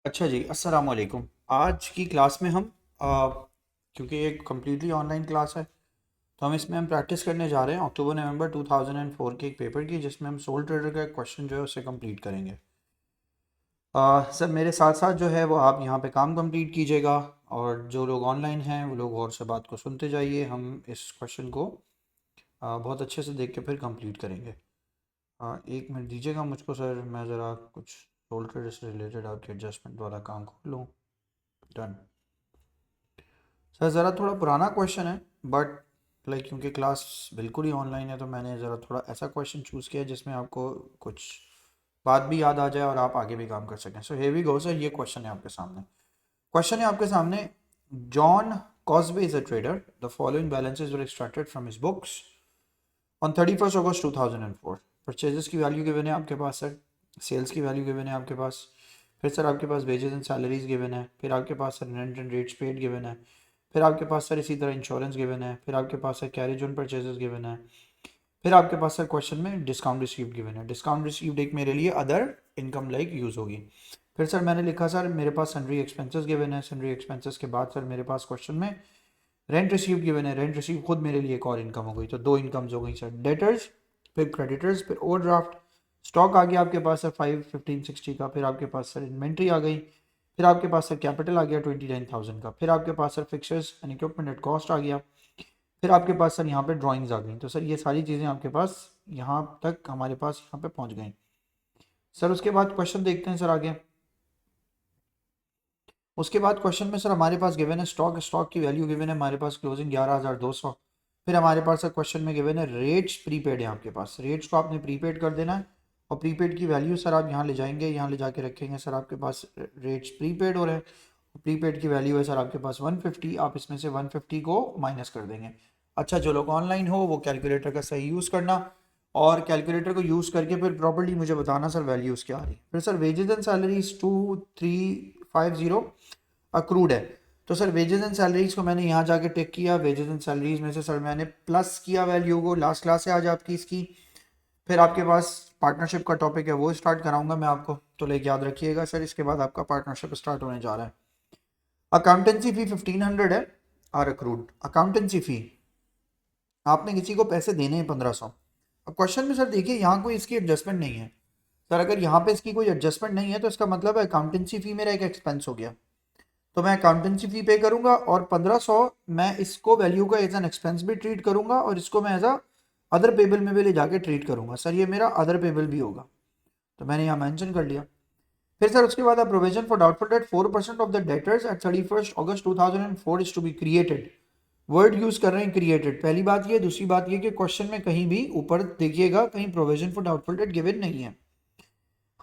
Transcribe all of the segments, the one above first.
अच्छा जी, अस्सलाम वालेकुम। आज की क्लास में हम क्योंकि ये कम्प्लीटली ऑनलाइन क्लास है तो हम प्रैक्टिस करने जा रहे हैं अक्टूबर नवंबर 2004 के एक पेपर की, जिसमें हम सोल ट्रेडर का एक क्वेश्चन जो है उसे कंप्लीट करेंगे। सर मेरे साथ साथ जो है वो आप यहाँ पे काम कंप्लीट कीजिएगा, और जो लोग ऑनलाइन हैं वो लोग गौर से बात को सुनते जाइए। हम इस क्वेश्चन को बहुत अच्छे से देख के फिर कंप्लीट करेंगे। एक मिनट दीजिएगा मुझको सर, मैं ज़रा कुछ सोल ट्रेडर से रिलेटेड आपके एडजस्टमेंट वाला काम खोल लूँ। डन। सर ज़रा थोड़ा पुराना क्वेश्चन है, बट लाइक क्योंकि क्लास बिल्कुल ही ऑनलाइन है तो मैंने ज़रा थोड़ा ऐसा क्वेश्चन चूज़ किया है जिसमें आपको कुछ बात भी याद आ जाए और आप आगे भी काम कर सकें। So here we go sir, ये क्वेश्चन है आपके सामने। क्वेश्चन है आपके सामने, John Cosby is a trader, the following balances were extracted from his books on 31 August 2004। Purchases की वैल्यू गिवन है आपके पास सर, सेल्स की वैल्यू गिवन है आपके पास, फिर सर आपके पास वेजेस एंड सैलरीज गिवन है, फिर आपके पास sir rent and rates paid given है, फिर आपके पास सर इसी तरह इंश्योरेंस गिवन है, फिर आपके पास sir carriage on purchases given है, फिर आपके पास सर क्वेश्चन में डिस्काउंट रिसीव्ड गिवन है। डिस्काउंट रिसीव्ड एक मेरे लिए अदर इनकम लाइक यूज़ होगी। फिर सर मैंने लिखा सर मेरे पास सन्ड्री एक्सपेंसेस गिवन है, सन्ड्री एक्सपेंसेस के बाद सर मेरे पास क्वेश्चन में रेंट रिसीव गिवन है, रेंट रिसीव खुद मेरे लिए एक और इनकम हो गई, तो दो इनकम्स हो गई सर। डेटर्स, फिर क्रेडिटर्स, फिर ओवरड्राफ्ट, स्टॉक आ गया आपके पास सर 5 15 60 का, फिर आपके पास सर इन्वेंट्री आ गई, फिर आपके पास सर कैपिटल आ गया 29,000 का, फिर आपके पास sir fixtures and equipment at cost आ गया, फिर आपके पास सर यहाँ पे ड्राइंग्स आ गई। तो सर ये सारी चीज़ें आपके पास यहाँ तक हमारे पास यहाँ पे पहुँच गई। सर उसके बाद क्वेश्चन देखते हैं सर आगे। उसके बाद क्वेश्चन में सर हमारे पास गिवन है स्टॉक, स्टॉक की वैल्यू गिवन है हमारे पास क्लोजिंग 11,200। फिर हमारे पास सर क्वेश्चन में गिवन है रेट्स प्रीपेड है आपके पास, रेट्स को आपने प्रीपेड कर देना है, और प्रीपेड की वैल्यू सर आप यहाँ ले जाएंगे, यहाँ ले जाके रखेंगे सर आपके पास रेट्स प्रीपेड हो रहे हैं। प्रीपेड की वैल्यू है सर आपके पास 150, आप इसमें से 150 को माइनस कर देंगे। अच्छा, जो लोग ऑनलाइन हो वो कैलकुलेटर का सही यूज़ करना, और कैलकुलेटर को यूज़ करके फिर प्रॉपर्ली मुझे बताना सर वैल्यूज़ क्या आ रही। फिर sir wages and salaries 2350 accrued है। तो सर वेजेस एंड सैलरीज को मैंने यहाँ जाके टिक किया, वेजेस एंड सैलरीज में से सर मैंने प्लस किया वैल्यू को, लास्ट क्लास है आज आपकी इसकी। फिर आपके पास पार्टनरशिप का टॉपिक है वो स्टार्ट कराऊंगा मैं आपको, तो लेके याद रखिएगा सर, इसके बाद आपका पार्टनरशिप स्टार्ट होने जा रहा है। अकाउंटेंसी फी 1500 है और अक्रूड अकाउंटेंसी फी, आपने किसी को पैसे देने हैं 1500। अब क्वेश्चन में सर देखिए यहाँ कोई इसकी एडजस्टमेंट नहीं है सर, अगर यहाँ पे इसकी कोई एडजस्टमेंट नहीं है तो इसका मतलब है अकाउंटेंसी फी मेरा एक एक्सपेंस हो गया, तो मैं अकाउंटेंसी फी पे करूंगा और 1500 मैं इसको वैल्यू का एज एन एक्सपेंस भी ट्रीट करूंगा, और इसको मैं एज अ अदर पेबल में भी ले जाके ट्रीट करूंगा सर, ये मेरा अदर पेबल भी होगा, तो मैंने यहाँ मेंशन कर लिया। फिर सर उसके बाद provision for doubtful debt 4% of the debtors at 31 August 2004 is to be created. Word use कर रहे हैं क्रिएटेड, पहली बात ये, दूसरी बात ये कि क्वेश्चन में कहीं भी ऊपर देखिएगा कहीं provision for doubtful date given नहीं है।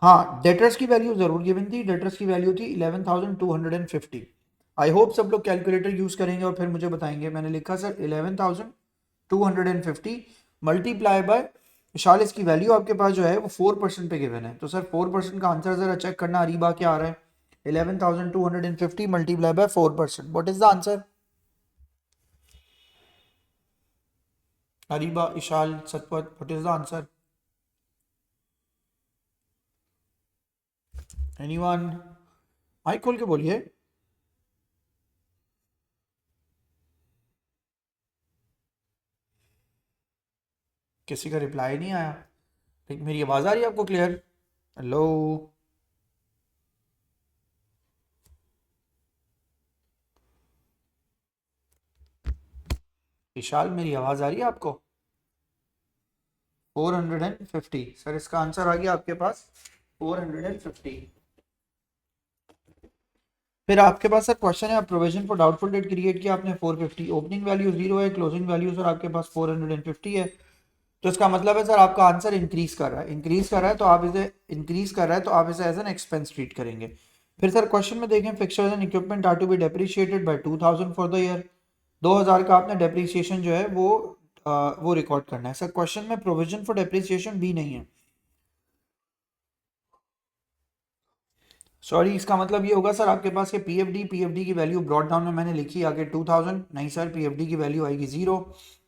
हाँ, डेटर्स की वैल्यू जरूर गिवन थी, डेटर्स की वैल्यू थी 11,250। आई होप सब लोग कैलकुलेटर यूज करेंगे और फिर मुझे बताएंगे। मैंने लिखा सर 11,250 मल्टीप्लाई बाय विशाल, इसकी वैल्यू आपके पास जो है वो 4% पे गिवन है, तो सर 4% का आंसर जरा चेक करना अरीबा क्या आ रहा है। 11,250 multiply by 4%, what is the answer? Ariba, Ishal, Satpath, what is the answer? Anyone? Mic खोल के बोलिए। किसी का रिप्लाई नहीं आया, लेकिन मेरी आवाज़ आ रही है आपको क्लियर? हेलो? विशाल, मेरी आवाज़ आ रही है आपको? 450 सर, इसका आंसर आ गया आपके पास 450। फिर आपके पास सर क्वेश्चन है, provision for doubtful date create किया आपने 450, ओपनिंग वैल्यू 0 है, क्लोजिंग वैल्यू सर आपके पास 450 है, तो इसका मतलब है सर आपका आंसर इंक्रीज कर रहा है, इंक्रीज कर रहा है तो आप इसे इंक्रीज कर रहा है तो आप इसे एज एन एक्सपेंस ट्रीट करेंगे। फिर सर क्वेश्चन में देखें, fixtures and equipment are to be depreciated by 2000 for the year, 2000 का आपने डेप्रिसिएशन जो है वो रिकॉर्ड करना है। सर क्वेश्चन में प्रोविजन फॉर डेप्रिसिएशन भी नहीं है, सॉरी, इसका मतलब ये होगा सर आपके पास के पीएफडी की वैल्यू ब्रॉड डाउन में मैंने लिखी आगे 2000, नहीं सर पीएफडी की वैल्यू आएगी 0,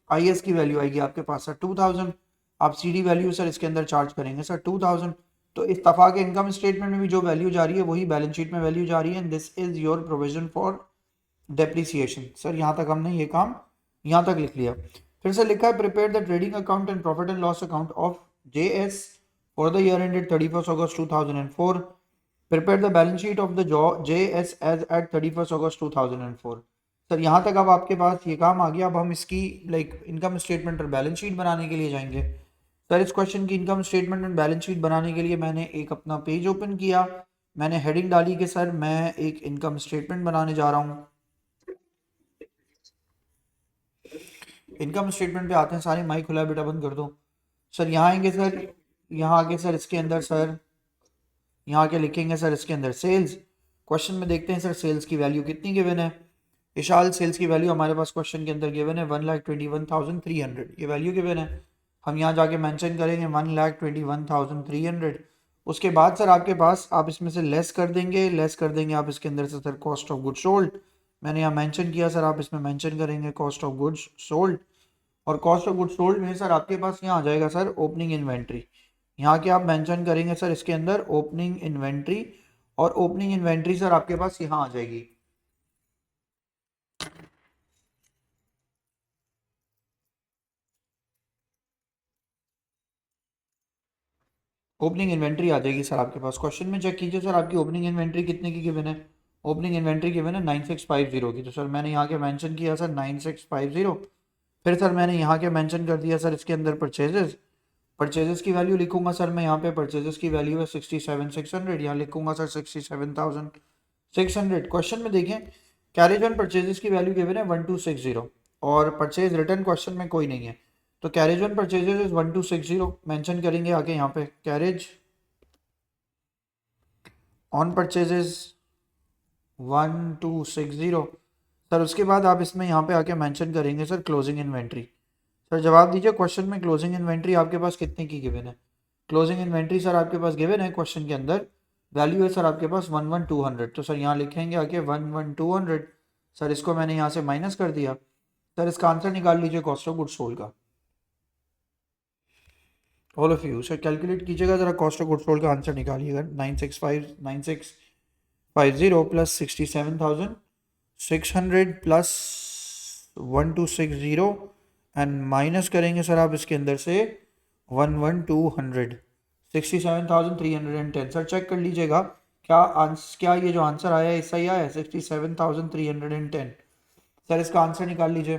आईएस की वैल्यू आएगी आपके पास सर 2000, आप सीडी वैल्यू सर इसके अंदर चार्ज करेंगे सर 2000, तो इत्तफाक के इनकम स्टेटमेंट में भी जो वैल्यू जा रही है वही बैलेंस शीट में वैल्यू जा रही है, and this is your provision for depreciation. Sir यहाँ तक हमने ये काम यहाँ तक लिख लिया। फिर से लिखा है prepare the trading account and profit and loss account of JS for the year ended 31 August 2004। Prepare the balance sheet of the JS as at 31 August 2004। Sir यहाँ तक अब आपके पास ये काम आ गया। अब हम इसकी इनकम स्टेटमेंट और बैलेंस शीट बनाने के लिए जाएंगे। सर इस क्वेश्चन की income statement and balance sheet बनाने के लिए मैंने एक अपना पेज ओपन किया, मैंने हेडिंग डाली कि सर मैं एक इनकम स्टेटमेंट बनाने जा रहा हूँ। इनकम स्टेटमेंट पे आते हैं, सारे माइक खुला है बेटा, बंद कर दो। सर यहाँ आएंगे सर, यहाँ आके सर इसके अंदर सर यहाँ आके लिखेंगे सर इसके अंदर सेल्स। क्वेश्चन में देखते हैं सर सेल्स की वैल्यू कितनी गिवन है। विशाल सेल्स की वैल्यू हमारे पास क्वेश्चन के अंदर गिवन है 1,21,300, ये वैल्यू गिवन है। हम यहाँ जाके मेंशन करेंगे 1,21,300। उसके बाद सर आपके पास आप इसमें से लेस कर देंगे आप इसके अंदर से sir cost of good sold. मैंने यहाँ मेंशन किया सर, आप इसमें मेंशन करेंगे कॉस्ट ऑफ गुड्स सोल्ड। और कॉस्ट ऑफ गुड सोल्ड में सर आपके पास यहाँ आ जाएगा सर ओपनिंग इन्वेंट्री। यहाँ के आप मेंशन करेंगे सर इसके अंदर ओपनिंग इन्वेंट्री, और ओपनिंग इन्वेंट्री सर आपके पास यहाँ आ जाएगी। ओपनिंग इन्वेंट्री आ जाएगी सर आपके पास। क्वेश्चन में चेक कीजिए सर आपकी ओपनिंग इन्वेंट्री कितने की गिवन है। ओपनिंग इन्वेंट्री गिवन है 9650 की। तो सर मैंने यहाँ के मेंशन किया सर 9650। फिर सर मैंने यहाँ के मेंशन कर दिया सर इसके अंदर परचेजेस। परचेजेस की वैल्यू लिखूंगा सर मैं यहाँ पे, परचेजेस की वैल्यू है 67,600, यहाँ लिखूंगा सर 67,600। क्वेश्चन में देखें कैरेज ऑन परचेजेस की वैल्यू गिवन है 1260, और परचेज रिटर्न क्वेश्चन में कोई नहीं है, तो carriage on purchases is 1260 mention करेंगे आगे यहाँ पे कैरेज ऑन परचेजेस 1260। सर उसके बाद आप इसमें यहाँ पे आके मेंशन करेंगे सर क्लोजिंग इन्वेंट्री। सर जवाब दीजिए क्वेश्चन में क्लोजिंग इन्वेंट्री आपके पास कितने की गिवन है। क्लोजिंग इन्वेंट्री सर आपके पास गिवन है क्वेश्चन के अंदर, वैल्यू है सर आपके पास 11,200। तो सर यहाँ लिखेंगे आके 11,200। सर इसको मैंने यहाँ से माइनस कर दिया। सर इसका आंसर निकाल लीजिए कॉस्ट ऑफ गुड सोल्ड का। All of you sir calculate कीजिएगा जरा, कॉस्ट ऑफ गुड सोल्ड का आंसर निकालिएगा। 9650 प्लस 67,600 प्लस 1260 एंड माइनस करेंगे सर आप इसके अंदर से 11,200, 67,310। सर चेक कर लीजिएगा क्या ये जो आंसर आया है सही आया है 67,310। सर इसका आंसर निकाल लीजिए।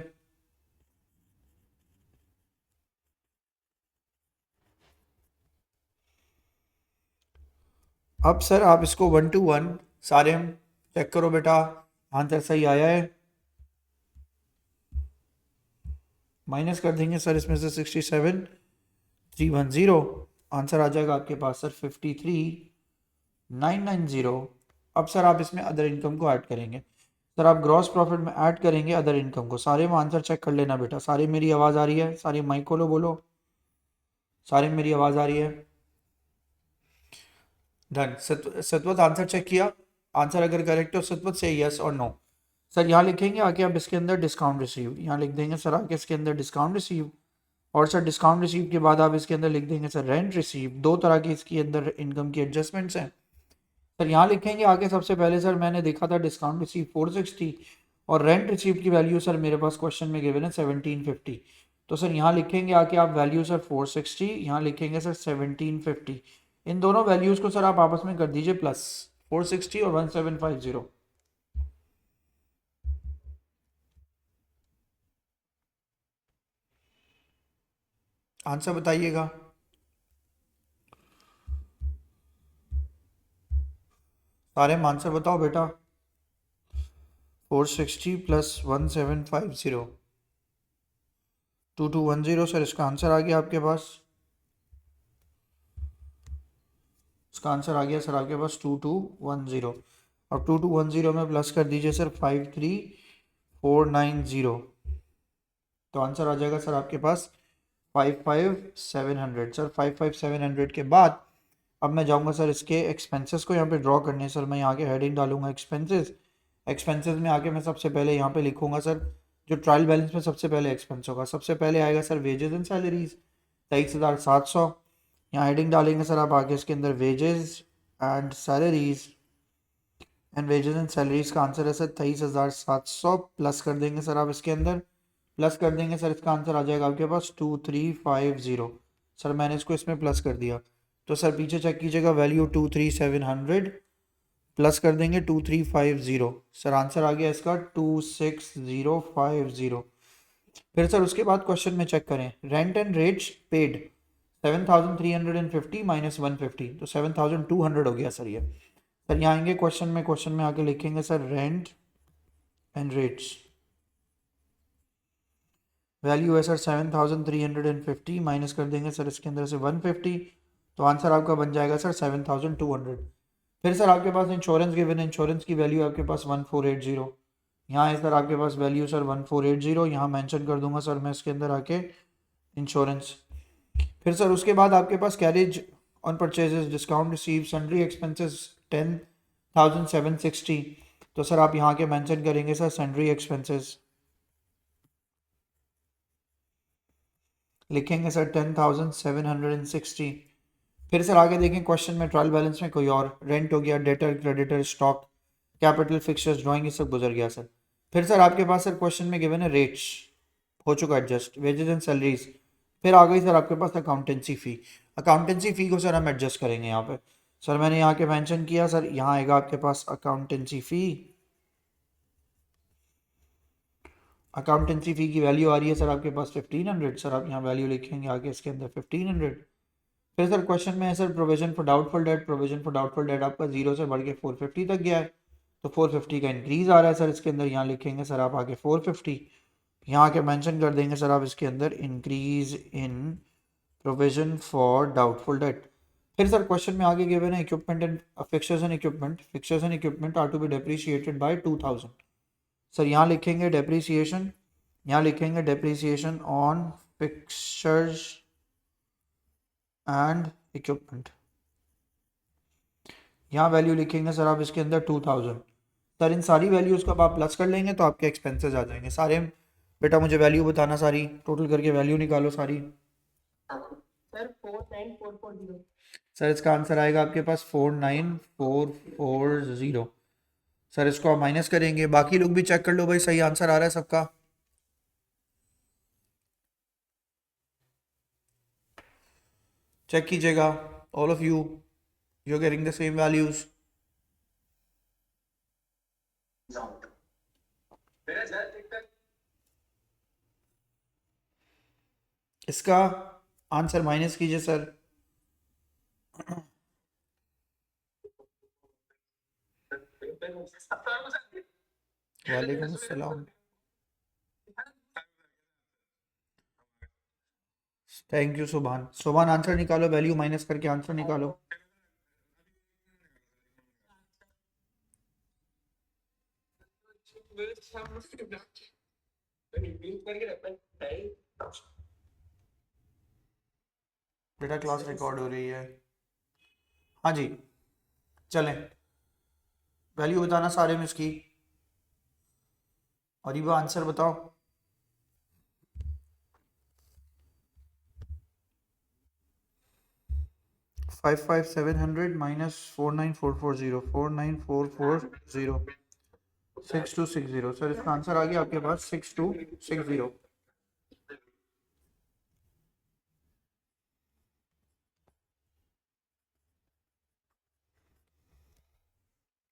अब सर आप इसको 1 to 1 सारे हम चेक करो बेटा, आंसर सही आया है। माइनस कर देंगे सर इसमें से 67,310, आंसर आ जाएगा आपके पास सर 53,990। अब सर आप इसमें अदर इनकम को ऐड करेंगे। सर आप ग्रॉस प्रॉफिट में ऐड करेंगे अदर इनकम को। सारे में आंसर चेक कर लेना बेटा। सारी मेरी आवाज़ आ रही है, सारी माइक खोलो बोलो, सारे मेरी आवाज़ आ रही है। डन। सतवत आंसर चेक किया, आंसर अगर करेक्ट हो सतवत से यस और नो। सर यहाँ लिखेंगे आके आप इसके अंदर डिस्काउंट रिसीव, यहाँ लिख देंगे सर आके इसके अंदर डिस्काउंट रिसीव। और सर डिस्काउंट रिसीव के बाद आप इसके अंदर लिख देंगे सर रेंट रिसीव। दो तरह की इसके अंदर इनकम की एडजस्टमेंट्स हैं। सर यहाँ लिखेंगे आगे सबसे पहले सर मैंने देखा था डिस्काउंट रिसीव 460, और रेंट रिसीव की वैल्यू सर मेरे पास क्वेश्चन में गिवन है 1750। तो सर यहाँ लिखेंगे आके आप वैल्यू सर 460, यहाँ लिखेंगे सर 1750। इन दोनों वैल्यूज को सर आप आपस में कर दीजिए प्लस, 460 और 1750। आंसर बताइएगा। सारे में आंसर बताओ बेटा। 460 प्लस 1750 2210। सर इसका आंसर आ गया आपके पास, इसका आंसर आ गया सर आपके पास 2210। अब 2210 में प्लस कर दीजिए सर 53490, तो आंसर आ जाएगा सर आपके पास 55,700। सर 55,700 के बाद अब मैं जाऊंगा सर इसके एक्सपेंसेस को यहाँ पे ड्रॉ करने। सर मैं यहाँ के हेडिंग डालूंगा एक्सपेंसेस। एक्सपेंसेस में आके मैं सबसे पहले यहाँ पे लिखूंगा सर जो ट्रायल बैलेंस में सबसे पहले एक्सपेंस होगा, सबसे पहले आएगा सर वेजेस एंड सैलरीज 23,700। यहाँ हेडिंग डालेंगे सर आप आगे इसके अंदर wages and salaries, and wages and salaries का आंसर है सर 23,700 प्लस कर देंगे सर आप इसके अंदर, प्लस कर देंगे सर इसका आंसर आ जाएगा आपके पास 2350। सर मैंने इसको इसमें प्लस कर दिया, तो सर पीछे चेक कीजिएगा वैल्यू 23700 प्लस कर देंगे 2350, सर आंसर आ गया इसका 26050। फिर सर उसके बाद क्वेश्चन में चेक करें, rent and rates paid 7350 minus 150, तो 7200 हो गया सर ये। सर यहाँ आएंगे क्वेश्चन में आके लिखेंगे sir rent and rates, value है सर 7350 माइनस कर देंगे सर इसके अंदर से 150, तो आंसर आपका बन जाएगा सर 7200। फिर सर आपके पास इंश्योरेंस गिवन, इंश्योरेंस की वैल्यू आपके पास 1480, यहाँ है सर आपके पास वैल्यू सर 1480, यहाँ मेंशन कर दूंगा सर मैं इसके अंदर आके इंश्योरेंस। फिर सर उसके बाद आपके पास carriage on purchases discount receive sundry expenses 10,760, तो सर आप यहाँ के मेंशन करेंगे सर सन्ड्री एक्सपेंसेस, लिखेंगे सर 10,760। फिर सर आगे देखें क्वेश्चन में ट्रायल बैलेंस में कोई और, रेंट हो गया, debtor, creditor, stock, capital, fixers, drawing, ये सब गुजर गया सर। फिर सर आपके पास सर क्वेश्चन में गिवन है रेट्स, हो चुका एडजस्ट, वेजेस एंड सैलरीज। फिर आ गई सर आपके पास अकाउंटेंसी फ़ी, अकाउंटेंसी फ़ी को सर हम एडजस्ट करेंगे यहाँ पे। सर मैंने यहाँ के मेंशन किया सर, यहाँ आएगा आपके पास अकाउंटेंसी फ़ी, अकाउंटेंसी फ़ी की वैल्यू आ रही है सर आपके पास 1500, सर आप यहाँ वैल्यू लिखेंगे आगे इसके अंदर 1500। फिर सर क्वेश्चन में है sir provision for doubtful date, provision for doubtful date आपका 0 से बढ़ के 450 तक गया है, तो 450 का इंक्रीज आ रहा है सर इसके अंदर, यहाँ लिखेंगे सर आप आगे 450, यहाँ के मेंशन कर देंगे सर आप इसके अंदर increase in provision for doubtful debt. फिर सर क्वेश्चन में आगे गिवन है equipment and fixers and equipment, fixers and equipment are to be depreciated by 2000, sir यहाँ लिखेंगे डेप्रिसिएशन, यहाँ लिखेंगे depreciation on fixers and equipment, यहाँ वैल्यू लिखेंगे सर आप इसके अंदर 2000। सर इन सारी वैल्यूज़ को आप प्लस कर लेंगे तो आपके एक्सपेंसेस आ जाएंगे सारे। बेटा मुझे वैल्यू बताना, सारी टोटल करके वैल्यू निकालो सारी। सर 49440, सर इसका आंसर आएगा आपके पास 49440। सर इसको आप माइनस करेंगे, बाकी लोग भी चेक कर लो भाई सही आंसर आ रहा है सबका। चेक कीजिएगा, all of you are getting the same values. इसका आंसर माइनस कीजिए सर। वालेकुम अस्सलाम, थैंक यू सुभान। सुभान आंसर निकालो, वैल्यू माइनस करके आंसर निकालो। बेटा क्लास रिकॉर्ड हो रही है। हाँ जी चलें, वैल्यू बताना सारे में इसकी, और ये वो आंसर बताओ। 55700 माइनस 49440, 49440, 6260। सर इसका आंसर आ गया आपके पास 6260।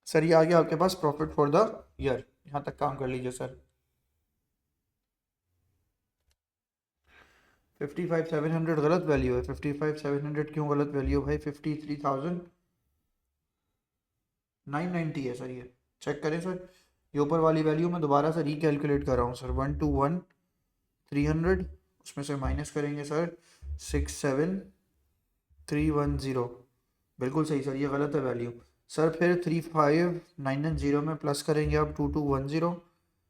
सर ये आ गया आपके पास प्रॉफिट फॉर द ईयर, यहाँ तक काम कर लीजिए सर। 55700 गलत वैल्यू है, 55700 क्यों गलत वैल्यू है भाई, 53,990 है सर ये, चेक करें सर। ये ऊपर वाली वैल्यू मैं दोबारा से रिकैलकुलेट कर रहा हूँ सर, 121,300, उसमें से माइनस करेंगे सर 67310, बिल्कुल सही सर, ये गलत है वैल्यू। सर फिर 35,990 में प्लस करेंगे आप 2210,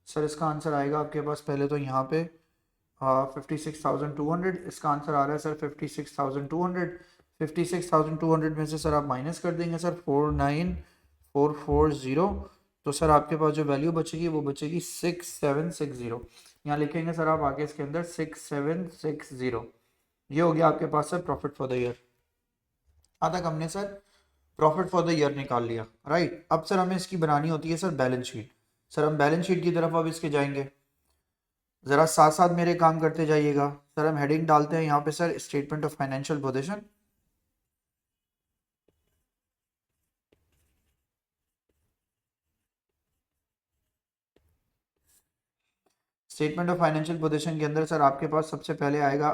सर इसका आंसर आएगा आपके पास पहले तो यहाँ पे 56,200, इसका आंसर आ रहा है सर 56,200। 56,200 में से सर आप माइनस कर देंगे सर 49440, तो सर आपके पास जो वैल्यू बचेगी वो बचेगी 6760। यहाँ लिखेंगे सर आप आगे इसके अंदर 6760, ये हो गया आपके पास sir profit for the year. यहाँ तक हमने sir profit for the year निकाल लिया, राइट। अब सर हमें इसकी बनानी होती है सर बैलेंस शीट। सर हम बैलेंस शीट की तरफ अब इसके जाएंगे, ज़रा साथ साथ मेरे काम करते जाइएगा। सर हम हेडिंग डालते हैं यहाँ पे sir statement of financial position. Statement of financial position के अंदर सर आपके पास सबसे पहले आएगा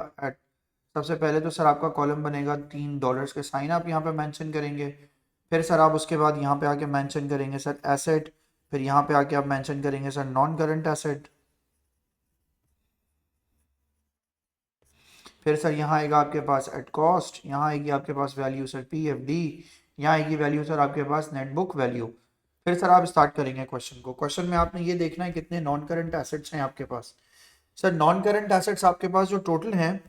सबसे पहले तो सर आपका कॉलम बनेगा $3 के साइन आप यहाँ पे मेंशन करेंगे। फिर सर आप उसके बाद यहाँ पे आके मेंशन करेंगे सर एसेट। फिर यहाँ पे आके आप मेंशन करेंगे सर नॉन करंट एसेट। फिर सर यहाँ आएगा आपके पास एट कॉस्ट, यहाँ आएगी आपके पास वैल्यू सर PFD, यहाँ आएगी वैल्यू सर आपके पास नेट बुक वैल्यू। फिर सर आप स्टार्ट करेंगे क्वेश्चन को। क्वेश्चन में आपने ये देखना है कितने नॉन करंट एसेट्स हैं आपके पास। सर नॉन करंट एसेट्स आपके पास जो टोटल हैं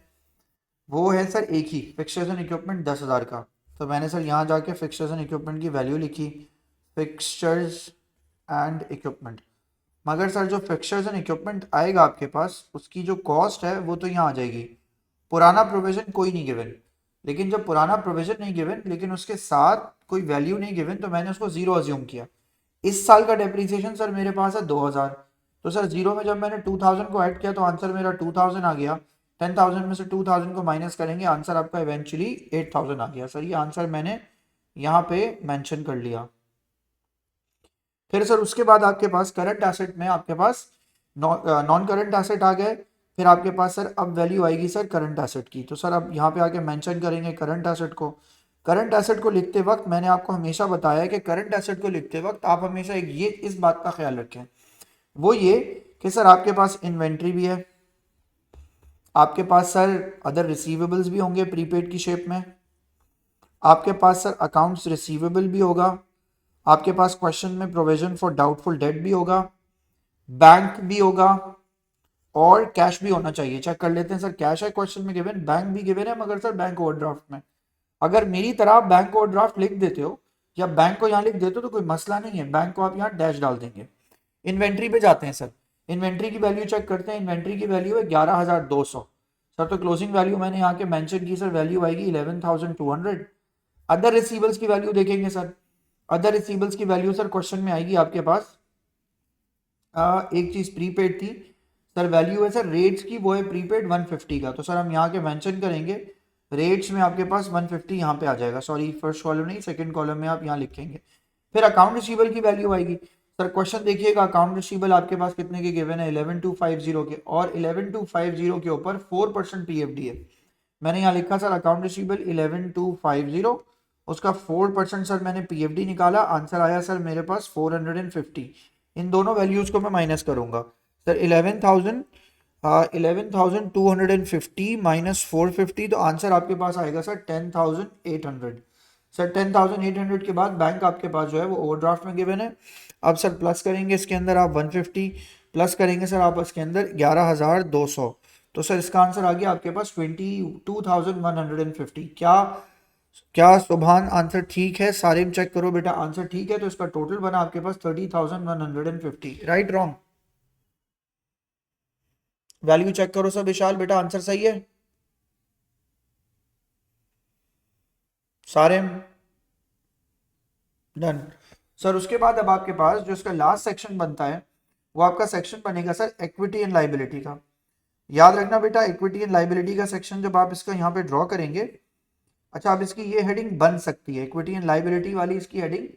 वो है सर एक ही फिक्सचर्स एंड इक्विपमेंट 10,000 का। तो मैंने सर यहाँ जाके फिक्सचर्स एंड इक्विपमेंट की वैल्यू लिखी, फिक्सचर्स एंड इक्विपमेंट। मगर सर जो फिक्सचर्स एंड इक्विपमेंट आएगा आपके पास उसकी जो कॉस्ट है वो तो यहाँ आ जाएगी। पुराना प्रोविजन कोई नहीं गिवन, लेकिन जब पुराना प्रोविजन नहीं गिवन लेकिन उसके साथ कोई वैल्यू नहीं गिवन तो मैंने उसको जीरो अज्यूम किया। इस साल का डेप्रीसिएशन सर मेरे पास है 2000, तो सर जीरो में जब मैंने 2000 को ऐड किया तो आंसर मेरा 2000 आ गया। 10,000 में से 2000 को माइनस करेंगे, आंसर आपका इवेंचुअली 8000 आ गया। सर ये आंसर मैंने यहाँ पे मेंशन कर लिया। फिर सर उसके बाद आपके पास करंट एसेट में आपके पास नॉन करंट एसेट आ गए। फिर आपके पास सर अब वैल्यू आएगी सर करंट एसेट की। तो सर अब यहाँ पे आके मेंशन करेंगे करंट एसेट को। करंट एसेट को लिखते वक्त मैंने आपको हमेशा बताया कि करंट एसेट को लिखते वक्त आप हमेशा एक ये इस बात का ख्याल रखें, वो ये कि सर आपके पास इन्वेंट्री भी है, आपके पास सर अदर रिसीवेबल्स भी होंगे प्रीपेड की शेप में, आपके पास सर अकाउंट्स रिसीवेबल भी होगा, आपके पास क्वेश्चन में प्रोविजन फॉर डाउटफुल डेट भी होगा, बैंक भी होगा और कैश भी होना चाहिए। चेक कर लेते हैं सर कैश है क्वेश्चन में गिवन, बैंक भी गिवन है मगर सर बैंक ओवरड्राफ्ट में। अगर मेरी तरह आप बैंक ओवरड्राफ्ट लिख देते हो या बैंक को यहाँ लिख देते हो तो कोई मसला नहीं है, बैंक को आप यहाँ डैश डाल देंगे। इन्वेंट्री पे जाते हैं सर, इन्वेंट्री की वैल्यू चेक करते हैं। इन्वेंट्री की वैल्यू है 11,200 सर। तो क्लोजिंग वैल्यू मैंने यहाँ के मेंशन की सर, वैल्यू आएगी 11,200। अदर रिसीवल्स की वैल्यू देखेंगे सर, अदर रिसीवल्स की वैल्यू सर क्वेश्चन में आएगी आपके पास एक चीज प्रीपेड थी सर, वैल्यू है सर रेट्स की, वो है प्रीपेड 150 का। तो सर हम यहाँ के मेंशन करेंगे रेट्स में आपके पास 150 यहाँ पे आ जाएगा, सॉरी फर्स्ट कॉलम नहीं सेकंड कॉलम में आप यहाँ लिखेंगे। फिर अकाउंट रिसीवेबल की वैल्यू आएगी सर। क्वेश्चन देखिएगा अकाउंट रिसीवेबल आपके पास कितने के गिवन है 11,250 के, और 11,250 के ऊपर 4% PFD है। मैंने यहाँ लिखा सर अकाउंट रिसीवेबल 11,250, उसका 4% सर मैंने PFD निकाला, आंसर आया सर मेरे पास 450। इन दोनों वैल्यूज को मैं माइनस करूंगा सर 11,250 माइनस 450, तो आंसर आपके पास आएगा सर 10,800। सर 10,800 के बाद बैंक आपके पास जो है वो ओवरड्राफ्ट में गिवन है। अब सर प्लस करेंगे इसके अंदर आप 150, प्लस करेंगे सर आप इसके अंदर 11,200, तो सर इसका आंसर आ गया आपके पास 22,150। क्या क्या सुभान आंसर ठीक है? सारे में चेक करो बेटा, आंसर ठीक है तो इसका टोटल बना आपके पास 30,150। Right wrong? वैल्यू चेक करो सब विशाल बेटा, आंसर सही है सारे? Done sir. उसके बाद अब आपके पास जो इसका लास्ट सेक्शन बनता है वो आपका सेक्शन बनेगा सर इक्विटी एंड लाइबिलिटी का। याद रखना बेटा इक्विटी एंड लाइबिलिटी का सेक्शन जब आप इसका यहाँ पे ड्रॉ करेंगे, अच्छा अब इसकी ये हेडिंग बन सकती है इक्विटी एंड लाइबिलिटी वाली, इसकी हेडिंग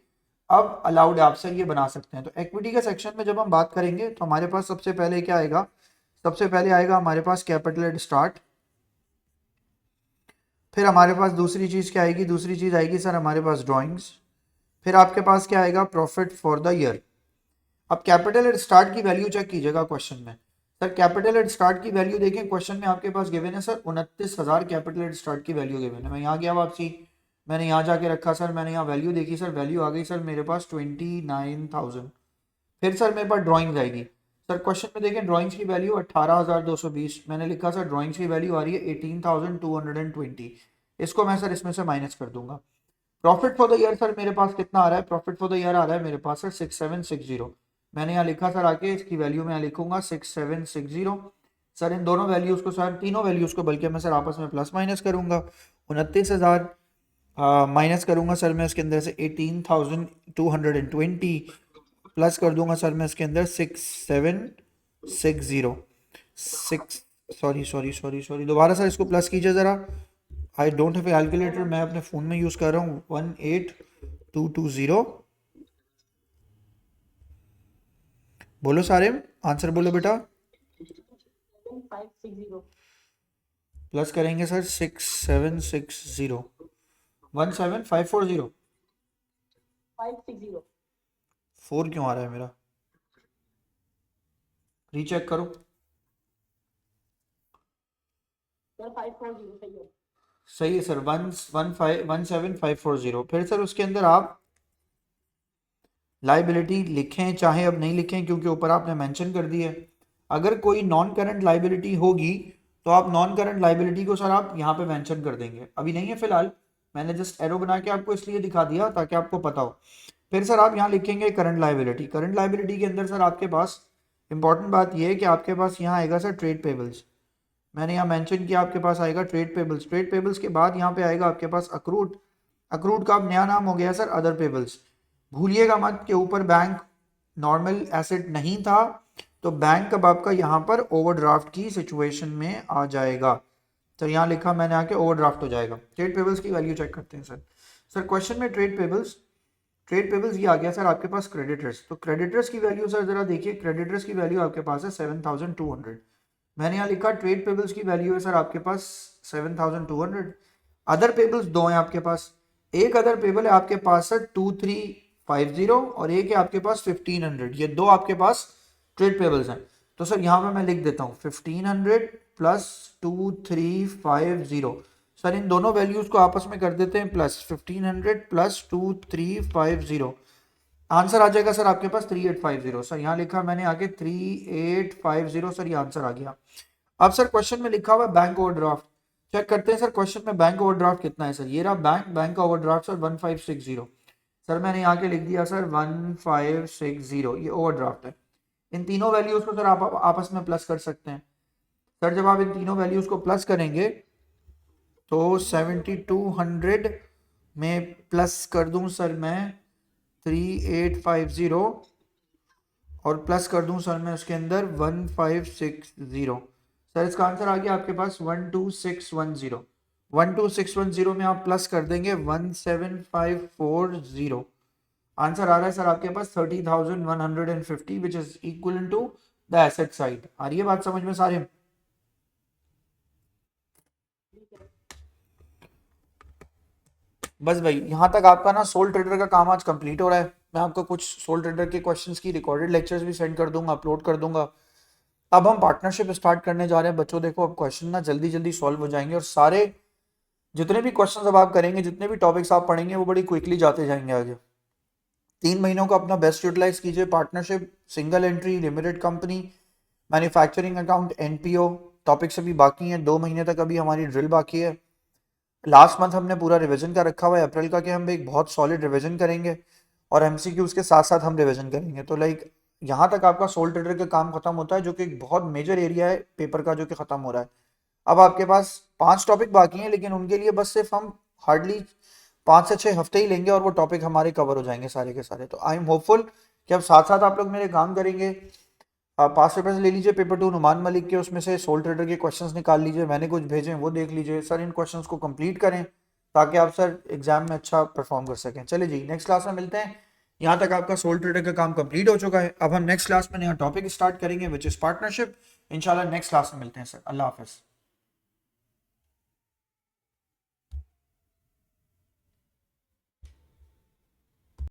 अब अलाउड है, आप सर ये बना सकते हैं। तो इक्विटी के सेक्शन में जब हम बात करेंगे तो हमारे पास सबसे पहले क्या आएगा, सबसे पहले आएगा हमारे पास कैपिटल एट स्टार्ट। फिर हमारे पास दूसरी चीज क्या आएगी, दूसरी चीज आएगी सर हमारे पास ड्राइंग्स। फिर आपके पास क्या आएगा, प्रॉफिट फॉर द ईयर। अब कैपिटल एट स्टार्ट की वैल्यू चेक कीजिएगा क्वेश्चन में सर, कैपिटल एट स्टार्ट की वैल्यू देखें क्वेश्चन में आपके पास गिवन है सर 29,000 कैपिटल एट स्टार्ट की वैल्यू गिवन है। मैं यहाँ गया वापसी, मैंने यहाँ जाके रखा सर, मैंने यहाँ वैल्यू देखी सर, वैल्यू आ गई सर मेरे पास 29,000। फिर सर मेरे पास ड्राइंग्स आएगी सर, क्वेश्चन में देखें ड्राइंग्स की वैल्यू 18,220, मैंने लिखा सर ड्राइंग्स की वैल्यू आ रही है 18,220, इसको मैं सर इसमें से माइनस कर दूंगा। Profit for the year sir मेरे पास कितना आ रहा है, प्रॉफिट फॉर द ईयर आ रहा है मेरे पास सर 6760। मैंने यहाँ लिखा सर आके इसकी वैल्यू में यहाँ लिखूंगा 6760। सर इन दोनों वैल्यूज को सर तीनों वैल्यूज को बल्कि मैं सर आपस में प्लस माइनस करूंगा 29,000 माइनस करूंगा सर मैं इसके अंदर से 18,220 प्लस कर दूंगा सर मैं इसके अंदर 6760 six sorry sorry sorry sorry दोबारा सर इसको प्लस कीजिए ज़रा। I don't have a calculator, मैं अपने फ़ोन में यूज़ कर रहा हूँ। 18220 बोलो सारे आंसर बोलो बेटा। 560 प्लस करेंगे सर 6760 17540 560 4 क्यों आ रहा है मेरा, रीचेक करो। सर 540 सही है। सही है सर 17540। फिर सर उसके अंदर आप लाइबिलिटी लिखें चाहे अब नहीं लिखें क्योंकि ऊपर आपने मेंशन कर दी है। अगर कोई नॉन करंट लाइबिलिटी होगी तो आप नॉन करंट लाइबिलिटी को सर आप यहाँ पे मेंशन कर देंगे, अभी नहीं है फिलहाल, मैंने जस्ट एरो बना के आपको इसलिए दिखा दिया ताकि आपको पता हो। फिर सर आप यहाँ लिखेंगे करंट लाइबिलिटी। करंट लाइबिलिटी के अंदर सर आपके पास इंपॉर्टेंट बात यह है कि आपके पास यहाँ आएगा सर ट्रेड पेबल्स, मैंने यहाँ मेंशन किया आपके पास आएगा ट्रेड पेबल्स। ट्रेड पेबल्स के बाद यहाँ पे आएगा आपके पास अक्रूड। अक्रूड का अब नया नाम हो गया सर अदर पेबल्स। भूलिएगा मत के ऊपर बैंक नॉर्मल एसेट नहीं था, तो बैंक अब आपका यहाँ पर ओवरड्राफ्ट की सिचुएशन में आ जाएगा। तो यहाँ लिखा मैंने आके ओवरड्राफ्ट हो जाएगा। ट्रेड पेबल्स की वैल्यू चेक करते हैं सर। सर क्वेश्चन में ट्रेड पेबल्स ये आ गया सर आपके पास क्रेडिटर्स। तो क्रेडिटर्स की वैल्यू सर जरा देखिए, क्रेडिटर्स की वैल्यू आपके पास है 7200। मैंने यहाँ लिखा ट्रेड पेबल्स की वैल्यू है सर आपके पास 7200। अदर पेबल्स दो हैं आपके पास, एक अदर पेबल है आपके पास सर 2350 और एक है आपके पास 1500। ये दो आपके पास ट्रेड पेबल्स हैं। तो सर यहाँ पे मैं लिख देता हूँ 1500 प्लस 2350। सर इन दोनों वैल्यूज को आपस में कर देते हैं प्लस 1500 प्लस 2350। आंसर आ जाएगा सर आपके पास 3850। सर यहाँ लिखा मैंने आगे 3850, सर ये आंसर आ गया। अब सर क्वेश्चन में लिखा हुआ है बैंक ओवरड्राफ्ट, चेक करते हैं सर क्वेश्चन में बैंक ओवरड्राफ्ट कितना है। सर ये रहा बैंक का ओवरड्राफ्ट सर 1560। सर मैंने यहाँ के लिख दिया सर 1560, ये ओवरड्राफ्ट है। इन तीनों वैल्यूज को सर आप आपस में प्लस कर सकते हैं। सर जब आप इन तीनों वैल्यूज को प्लस करेंगे तो 7200 में प्लस कर दूं सर मैं 3850 और प्लस कर दूं सर मैं उसके अंदर 1560। सर इसका आंसर आ गया आपके पास 12610। 12610 में आप प्लस कर देंगे 17540। आंसर आ रहा है सर आपके पास 30,150 which is equal to the asset side. आ रही है बात समझ में सारे? बस भाई यहाँ तक आपका ना सोल ट्रेडर का काम आज कंप्लीट हो रहा है। मैं आपको कुछ सोल ट्रेडर के क्वेश्चंस की रिकॉर्डेड लेक्चर्स भी सेंड कर दूंगा, अपलोड कर दूंगा। अब हम पार्टनरशिप स्टार्ट करने जा रहे हैं बच्चों। देखो अब क्वेश्चन ना जल्दी जल्दी सॉल्व हो जाएंगे और सारे जितने भी क्वेश्चन अब आप करेंगे, जितने भी टॉपिक्स आप पढ़ेंगे वो बड़ी क्विकली जाते जाएंगे आगे। 3 महीनों का अपना बेस्ट यूटिलाइज कीजिए। Partnership, single entry, limited company, manufacturing account, NPO topics अभी बाकी हैं। 2 महीने तक अभी हमारी ड्रिल बाकी है। लास्ट मंथ हमने पूरा रिवीजन का रखा हुआ है अप्रैल का कि हम एक बहुत सॉलिड रिवीजन करेंगे और एमसीक्यूज के साथ साथ हम रिवीजन करेंगे। तो लाइक यहाँ तक आपका सोल ट्रेडर का काम खत्म होता है, जो कि एक बहुत मेजर एरिया है पेपर का जो कि खत्म हो रहा है। अब आपके पास 5 टॉपिक बाकी हैं, लेकिन उनके लिए बस सिर्फ हम हार्डली 5 से 6 हफ्ते ही लेंगे और वो टॉपिक हमारे कवर हो जाएंगे सारे के सारे। तो आई एम होपफुल कि अब साथ साथ आप लोग मेरे काम करेंगे। आप पास पेपर्स ले लीजिए, पेपर 2 नुमान मलिक के, उसमें से सोल ट्रेडर के क्वेश्चंस निकाल लीजिए, मैंने कुछ भेजे हैं वो देख लीजिए। सर इन क्वेश्चंस को कंप्लीट करें ताकि आप सर एग्जाम में अच्छा परफॉर्म कर सकें। चलिए जी नेक्स्ट क्लास में मिलते हैं। यहाँ तक आपका सोल ट्रेडर का काम कंप्लीट हो चुका है। अब हम नेक्स्ट क्लास में नया टॉपिक स्टार्ट करेंगे विच इज पार्टनरशिप। इंशाल्लाह नेक्स्ट क्लास में मिलते हैं सर। अल्लाह हाफिज़।